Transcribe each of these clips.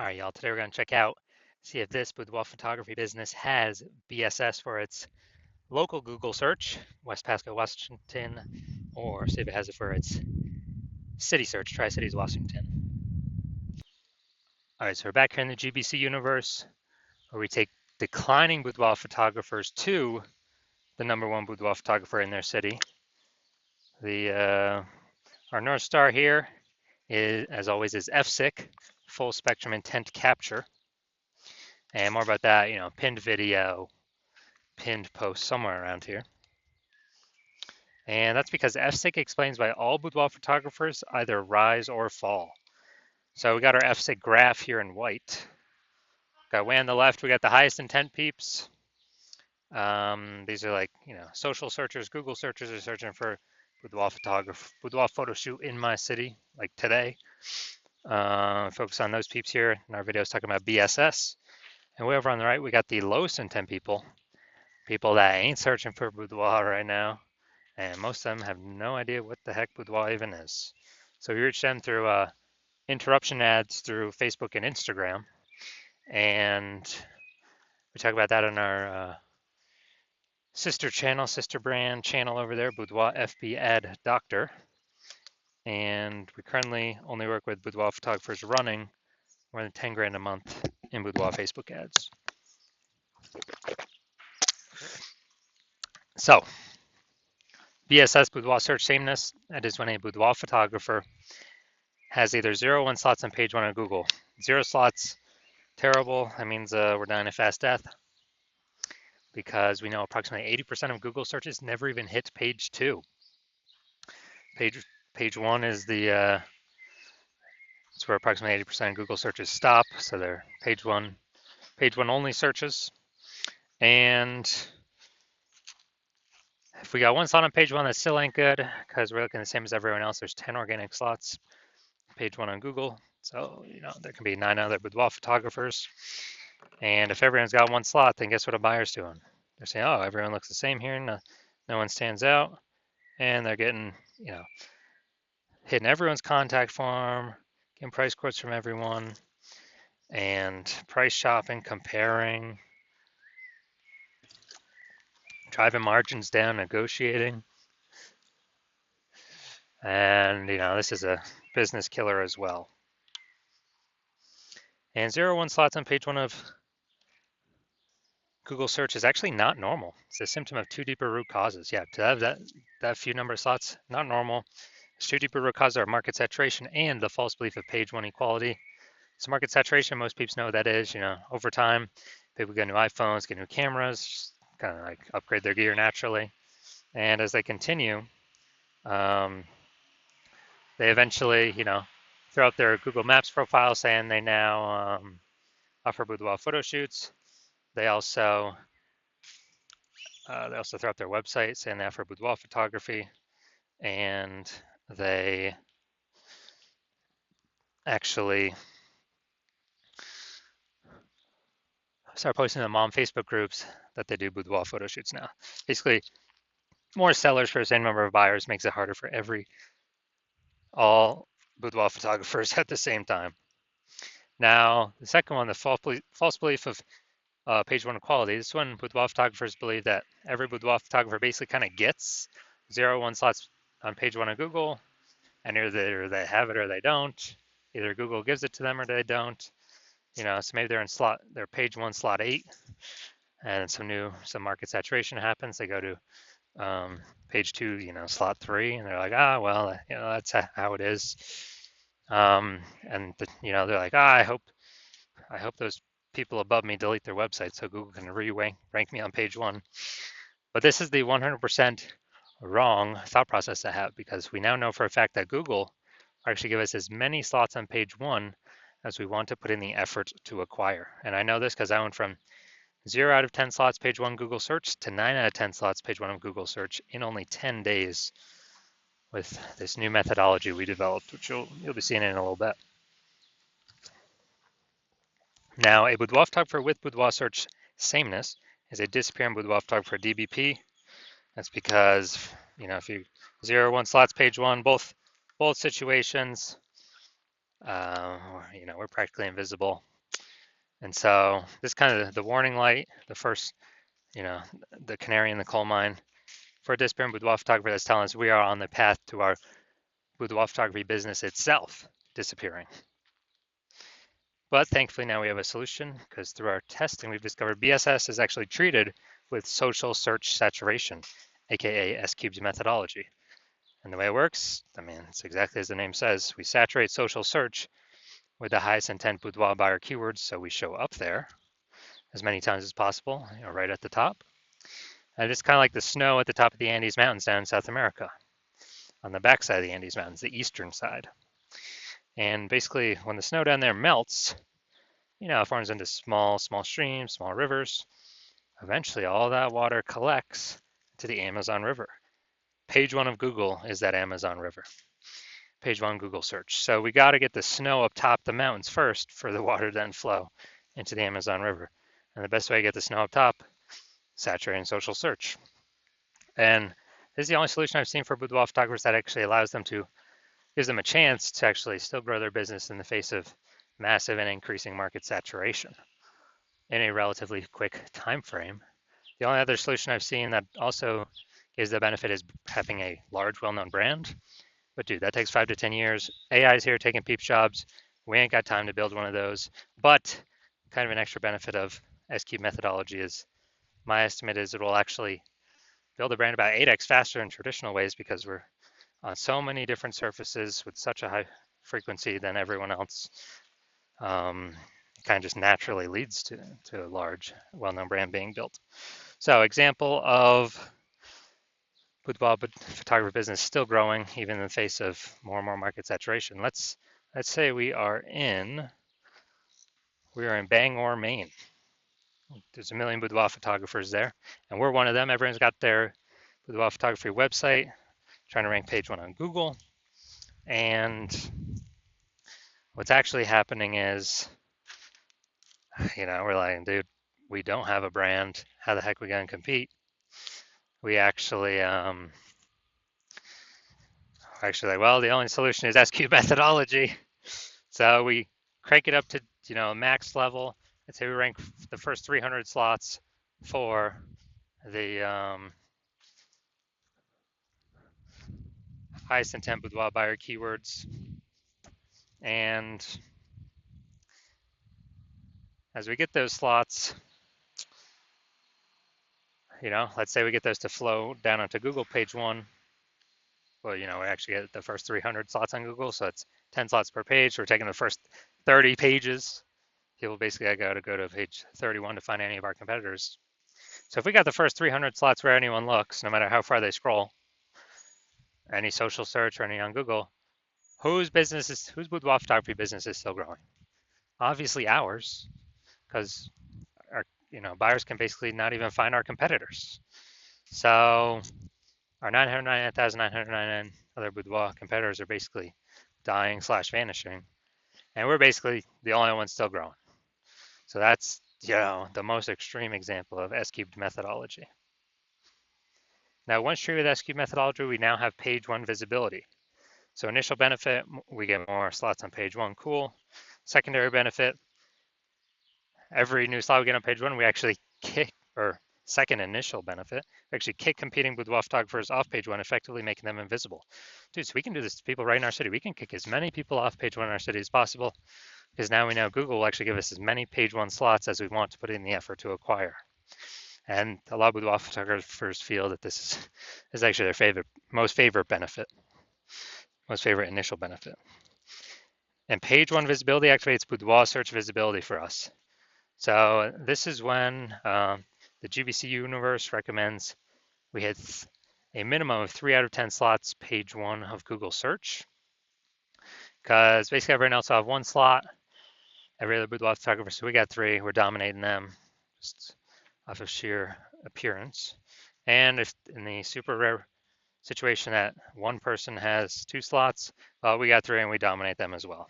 All right, y'all. Today we're going to check out, see if this boudoir photography business has BSS for its local Google search, West Pasco, Washington, or see if it has it for its city search, Tri-Cities, Washington. All right, so we're back here in the GBC universe, where we take declining boudoir photographers to the #1 boudoir photographer in their city. Our North Star here is, as always, is FSIC, full spectrum intent capture. And more about that, pinned video, pinned post somewhere around here. And that's because FSIC explains why all boudoir photographers either rise or fall. So we got our FSIC graph here in white. Got way on the left, we got the highest intent peeps. These are like, social searchers, Google searchers are searching for boudoir photo shoot in my city, like today. Focus on those peeps here in our videos talking about BSS. And way over on the right, we got the lowest intent people that ain't searching for boudoir right now. And most of them have no idea what the heck boudoir even is. So we reach them through interruption ads through Facebook and Instagram. And we talk about that on our sister brand channel over there, Boudoir FB Ad Doctor. And we currently only work with boudoir photographers running more than 10 grand a month in boudoir Facebook ads. So, BSS boudoir search sameness, that is when a boudoir photographer has either 0 or 1 slots on page 1 on Google. 0 slots, terrible. That means we're dying a fast death, because we know approximately 80% of Google searches never even hit page 2. Page 1 is it's where approximately 80% of Google searches stop. So they're page one only searches. And if we got 1 slot on page 1, that still ain't good, because we're looking the same as everyone else. There's 10 organic slots, page 1 on Google. So, there can be 9 other boudoir photographers. And if everyone's got 1 slot, then guess what a buyer's doing? They're saying, oh, everyone looks the same here. No one stands out. And they're getting, hitting everyone's contact form, getting price quotes from everyone, and price shopping, comparing, driving margins down, negotiating. And, this is a business killer as well. And 0 1 slots on page 1 of Google search is actually not normal. It's a symptom of 2 deeper root causes. Yeah, to have that few number of slots, not normal. It's 2 deeper root causes are market saturation and the false belief of page 1 equality. So market saturation, most people know what that is. Over time, people get new iPhones, get new cameras, kind of like upgrade their gear naturally. And as they continue, they eventually, throw out their Google Maps profile saying they now offer boudoir photo shoots. They also throw out their website saying they offer boudoir photography, and they actually start posting in the mom Facebook groups that they do boudoir photo shoots now. Basically, more sellers for the same number of buyers makes it harder for all boudoir photographers at the same time. Now, the second one, the false belief of page 1 equality. This one, boudoir photographers believe that every boudoir photographer basically kind of gets 0 1 slots on page 1 of Google, and either they have it or they don't. Either Google gives it to them or they don't. So maybe they're in they're page 1 slot 8, and some market saturation happens. They go to page 2, slot 3, and they're like, well, that's how it is. And they're like, I hope those people above me delete their website so Google can rank me on page 1. But this is the 100% wrong thought process to have, because we now know for a fact that Google actually give us as many slots on page 1 as we want to put in the effort to acquire. And I know this because I went from 0 out of 10 slots page 1 Google search to 9 out of 10 slots page 1 of Google search in only 10 days with this new methodology we developed, which you'll be seeing in a little bit. Now, a boudoir photographer with boudoir search sameness is a disappearing boudoir photographer DBP. That's because, if you 0 1 slots page 1, both situations, we're practically invisible. And so this is kind of the warning light, the first, the canary in the coal mine for a disappearing boudoir photographer that's telling us we are on the path to our boudoir photography business itself disappearing. But thankfully now we have a solution because through our testing we've discovered BSS is actually treated with social search saturation, aka S-Cube's methodology. And the way it works, it's exactly as the name says. We saturate social search with the highest intent boudoir buyer keywords, so we show up there as many times as possible, right at the top. And it's kind of like the snow at the top of the Andes Mountains down in South America, on the backside of the Andes Mountains, the eastern side. And basically, when the snow down there melts, it forms into small streams, small rivers. Eventually, all that water collects to the Amazon River. Page 1 of Google is that Amazon River. Page 1 Google search. So we got to get the snow up top the mountains first for the water to then flow into the Amazon River. And the best way to get the snow up top, saturating social search. And this is the only solution I've seen for boudoir photographers that actually gives them a chance to actually still grow their business in the face of massive and increasing market saturation in a relatively quick time frame. The only other solution I've seen that also gives the benefit is having a large, well-known brand. But dude, that takes 5 to 10 years. AI is here taking peep jobs. We ain't got time to build one of those. But kind of an extra benefit of S-Cube methodology is my estimate is it will actually build a brand about 8x faster in traditional ways because we're on so many different surfaces with such a high frequency than everyone else. It kind of just naturally leads to a large, well-known brand being built. So example of boudoir photography business still growing even in the face of more and more market saturation. Let's say we are in Bangor, Maine. There's a million boudoir photographers there, and we're one of them. Everyone's got their boudoir photography website, trying to rank page 1 on Google. And what's actually happening is, we're like, dude, we don't have a brand. How the heck are we going to compete? We actually, well, the only solution is S-Cube methodology. So we crank it up to, max level. I'd say we rank the first 300 slots for the highest intent boudoir buyer keywords. And as we get those slots, let's say we get those to flow down onto Google page 1. Well, we actually get the first 300 slots on Google, so it's 10 slots per page. We're taking the first 30 pages. People basically got to go to page 31 to find any of our competitors. So if we got the first 300 slots where anyone looks, no matter how far they scroll, any social search or any on Google, whose boudoir photography business is still growing? Obviously ours, because our buyers can basically not even find our competitors. So our 999,999 other boudoir competitors are basically dying / vanishing, and we're basically the only ones still growing. So that's the most extreme example of S-Cubed methodology. Now, once treated with S-Cubed methodology, we now have page 1 visibility. So initial benefit, we get more slots on page 1, cool. Secondary benefit, every new slot we get on page 1, we actually kick, or second initial benefit, we actually kick competing boudoir photographers off page 1, effectively making them invisible. Dude, so we can do this to people right in our city. We can kick as many people off page 1 in our city as possible, because now we know Google will actually give us as many page 1 slots as we want to put in the effort to acquire. And a lot of boudoir photographers feel that this is actually their most favorite initial benefit. And page 1 visibility activates boudoir search visibility for us. So this is when the GBC universe recommends we hit a minimum of 3 out of 10 slots page 1 of Google search, because basically everyone else will have 1 slot, every other boudoir photographer, so we got 3, we're dominating them just off of sheer appearance. And if in the super rare situation that one person has 2 slots, well, we got 3 and we dominate them as well.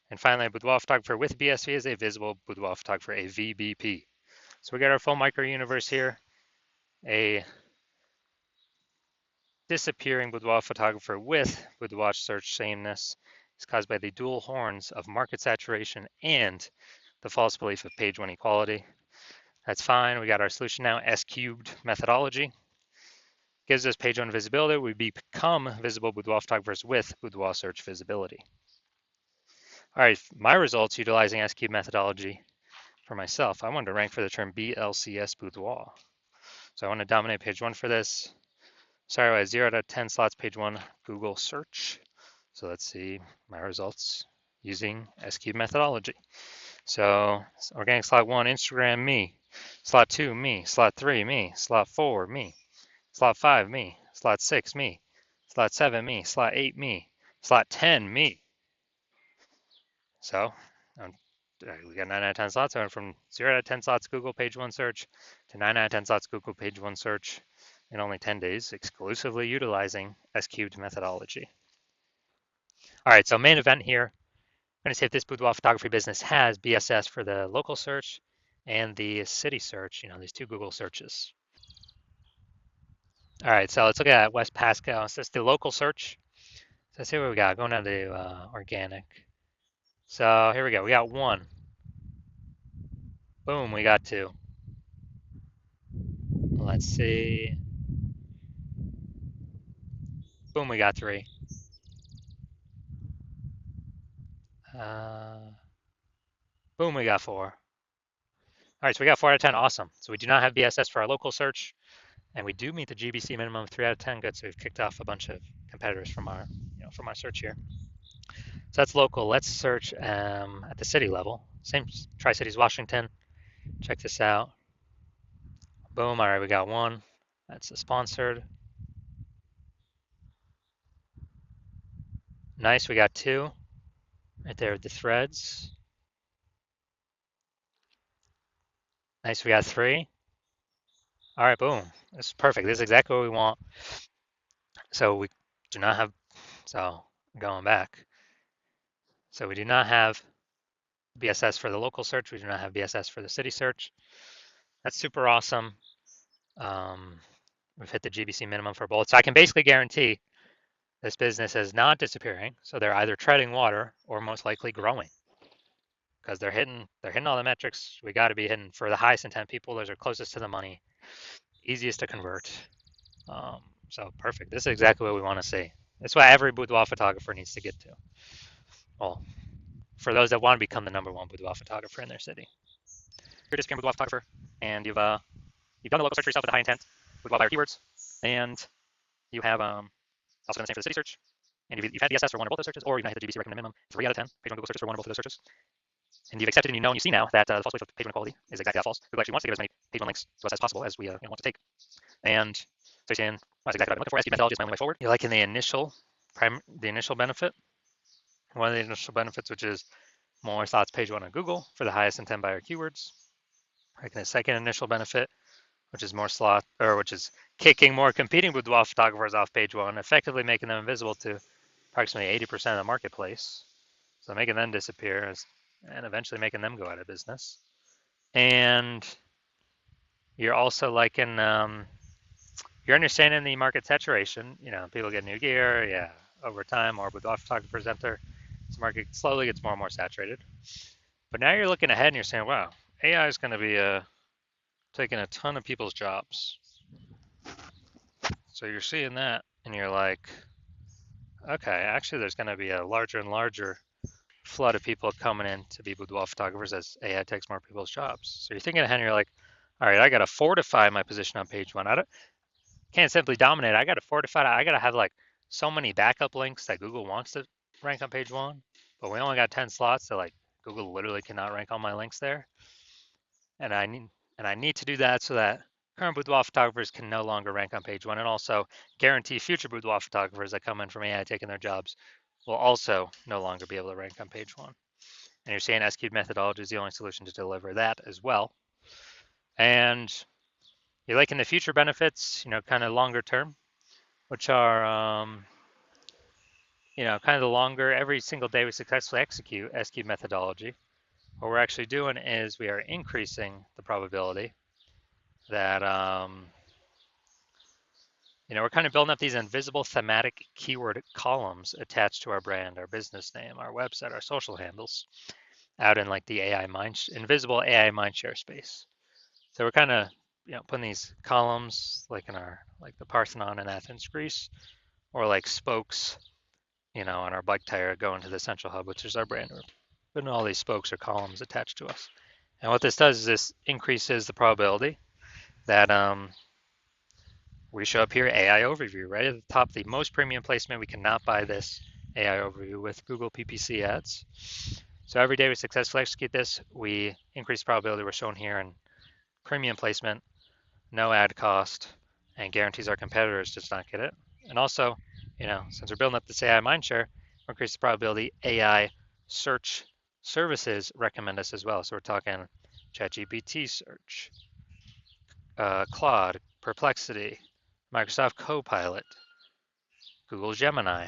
And finally, a boudoir photographer with BSV is a visible boudoir photographer, a VBP. So we got our full micro universe here. A disappearing boudoir photographer with boudoir search sameness is caused by the dual horns of market saturation and the false belief of page one equality. That's fine. We got our solution now. S cubed methodology gives us page one visibility. We become visible boudoir photographers with boudoir search visibility. All right, my results utilizing S cubed methodology for myself. I wanted to rank for the term BLCS boudoir. So I want to dominate page one for this. Sorry, I had 0 out of 10 slots, page one, Google search. So let's see my results using S cubed methodology. So organic slot one, Instagram, me. Slot two, me. Slot three, me. Slot four, me. Slot five, me. Slot six, me. Slot seven, me. Slot eight, me. Slot 10, me. So we got 9 out of 10 slots. I went from 0 out of 10 slots Google page one search to 9 out of 10 slots Google page one search in only 10 days, exclusively utilizing S cubed methodology. All right, so main event here. I'm going to see if this boudoir photography business has BSS for the local search and the city search, these two Google searches. All right, so let's look at West Pasco. So it's the local search. So let's see what we got. Going down to organic. So here we go. We got one. Boom, we got two. Let's see. Boom, we got three. Boom, we got four. All right, so we got 4 out of 10. Awesome. So we do not have BSS for our local search, and we do meet the GBC minimum of 3 out of 10. Good. So we've kicked off a bunch of competitors from our, from our search here. So that's local. Let's search at the city level. Same Tri-Cities, Washington. Check this out. Boom. All right, we got one. That's a sponsored. Nice. We got two right there with the threads. Nice. We got three. All right, boom. This is perfect. This is exactly what we want. So we do not have, so going back. So we do not have BSS for the local search. We do not have BSS for the city search. That's super awesome. We've hit the GBC minimum for both. So I can basically guarantee this business is not disappearing. So they're either treading water or most likely growing because they're hitting all the metrics we got to be hitting for the highest intent people. Those are closest to the money, easiest to convert. So perfect. This is exactly what we want to see. That's what every boudoir photographer needs to get to. Well, for those that want to become the #1 boudoir photographer in their city. You're just a boudoir photographer, and you've done the local search for yourself with the high intent boudoir buyer keywords, and you have also done the same for the city search, and you've had DSS for one or both those searches, or you've not hit the GBC recommended minimum 3 out of 10 page one Google searches for one or both of those searches, and you've accepted and you know and you see now that the false belief of page one equality is exactly that false. Google actually wants to give as many page one links to us as possible as we want to take, and so you're saying, well, that's exactly what I'm looking for. SQ methodology is my only way forward. You're liking the initial benefit. One of the initial benefits, which is more slots page one on Google for the highest intent buyer keywords. Like the second initial benefit, which is which is kicking more competing boudoir photographers off page one, effectively making them invisible to approximately 80% of the marketplace. So making them disappear and eventually making them go out of business. And you're also liking, you're understanding the market saturation. People get new gear, yeah. Over time, more boudoir photographers enter. This market slowly gets more and more saturated. But now you're looking ahead and you're saying, wow, AI is going to be taking a ton of people's jobs. So you're seeing that and you're like, okay, actually there's going to be a larger and larger flood of people coming in to be boudoir photographers as AI takes more people's jobs. So you're thinking ahead and you're like, all right, I got to fortify my position on page one. Can't simply dominate. I got to fortify it. I got to have like so many backup links that Google wants to rank on page one, but we only got 10 slots, so like Google literally cannot rank all my links there. And I need to do that so that current boudoir photographers can no longer rank on page one, and also guarantee future boudoir photographers that come in from AI taking their jobs will also no longer be able to rank on page one. And you're saying S cubed methodology is the only solution to deliver that as well. And you're liking the future benefits, kind of longer term, which are, kind of the longer, every single day we successfully execute S cubed methodology. What we're actually doing is we are increasing the probability that, we're kind of building up these invisible thematic keyword columns attached to our brand, our business name, our website, our social handles. out in like the invisible AI mindshare space. So we're kind of putting these columns like in our like the Parthenon in Athens, Greece, or like spokes, on our bike tire going to the central hub, which is our brand. We're putting all these spokes or columns attached to us. And what this does is this increases the probability that we show up here AI overview right at the top, the most premium placement. We cannot buy this AI overview with Google PPC ads. So every day we successfully execute this, we increase the probability we're shown here in premium placement, no ad cost, and guarantees our competitors does not get it. And also, since we're building up this AI mindshare, we increase the probability AI search services recommend us as well. So we're talking ChatGPT search, Claude, Perplexity, Microsoft Copilot, Google Gemini.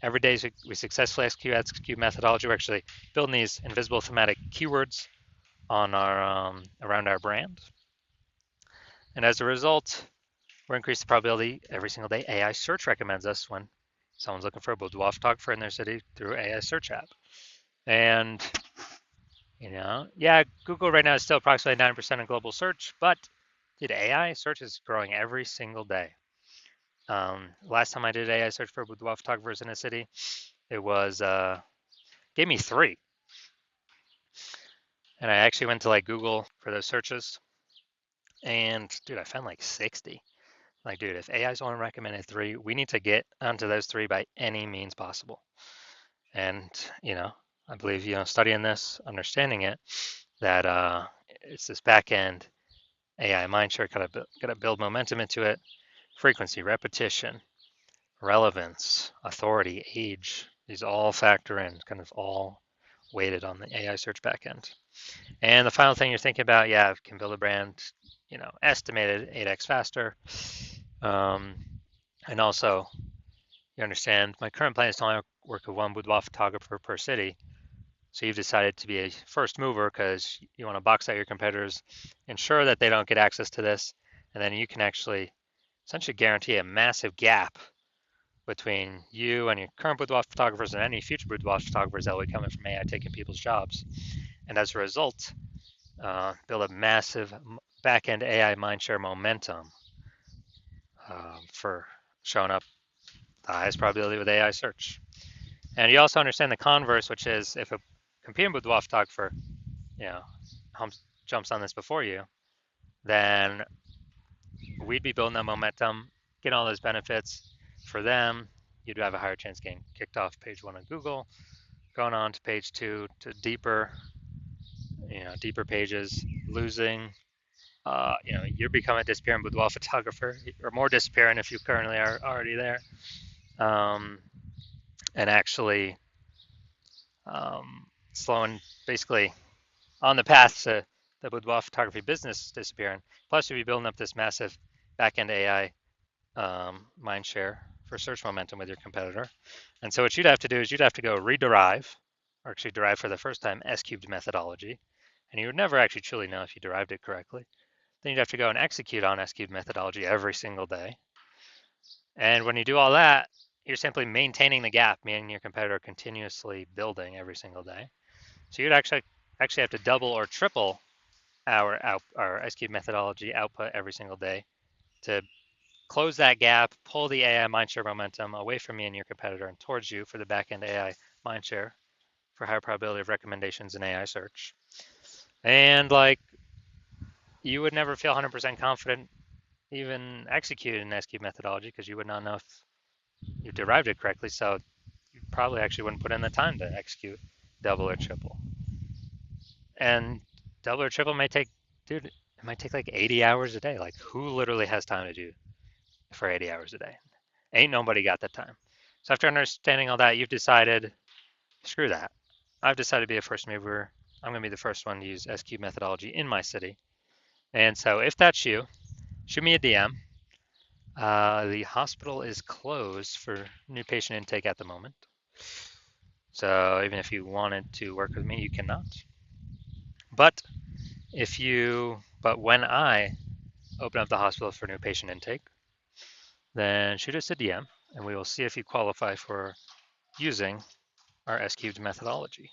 Every day we successfully execute methodology. We're actually building these invisible thematic keywords on our around our brand. And as a result, we're increasing the probability every single day AI search recommends us when someone's looking for a boudoir photographer in their city through AI search app. And, Google right now is still approximately 9% of global search, but dude, AI search is growing every single day. Last time I did AI search for boudoir photographers in a city, it was gave me 3. And I actually went to like Google for those searches, and dude, I found like 60. Like, dude, if AI's only recommended 3, we need to get onto those 3 by any means possible. And, I believe, studying this, understanding it, that it's this back end AI mindshare, gotta build momentum into it, frequency, repetition, relevance, authority, age. These all factor in, kind of all weighted on the AI search backend. And the final thing you're thinking about, can build a brand, estimated 8x faster. And also, you understand, my current plan is to only work with one boudoir photographer per city. So you've decided to be a first mover because you want to box out your competitors, ensure that they don't get access to this, and then you can actually essentially guarantee a massive gap between you and your current boudoir photographers and any future boudoir photographers that will be coming from AI taking people's jobs. And as a result, build a massive back-end AI mindshare momentum for showing up the highest probability with AI search. And you also understand the converse, which is if a competing boudoir photographer, jumps on this before you, then we'd be building that momentum, getting all those benefits for them. You'd have a higher chance getting kicked off page 1 of Google, going on to page 2 to deeper pages, losing. You're becoming a disappearing boudoir photographer, or more disappearing if you currently are already there, and actually slowing, basically on the path to the boudoir photography business disappearing. Plus, you'll be building up this massive back-end AI mind share for search momentum with your competitor. And so what you'd have to do is you'd have to go rederive, or actually derive for the first time, S-cubed methodology. And you would never actually truly know if you derived it correctly. Then you'd have to go and execute on S-cubed methodology every single day. And when you do all that, you're simply maintaining the gap, meaning your competitor continuously building every single day. So you'd actually have to double or triple our S-cubed methodology output every single day to close that gap, pull the AI mindshare momentum away from me and your competitor and towards you for the back-end AI mindshare for higher probability of recommendations in AI search. And you would never feel 100% confident even executing an S-cubed methodology because you would not know if you derived it correctly. So you probably actually wouldn't put in the time to execute double or triple. And double or triple may take, dude, it might take like 80 hours a day. Like, who literally has time to do for 80 hours a day? Ain't nobody got the time. So after understanding all that, you've decided, screw that. I've decided to be a first mover. I'm going to be the first one to use S-cubed methodology in my city. And so if that's you, shoot me a DM. The hospital is closed for new patient intake at the moment. So even if you wanted to work with me, you cannot. But when I open up the hospital for new patient intake, then shoot us a DM and we will see if you qualify for using our S-cubed methodology.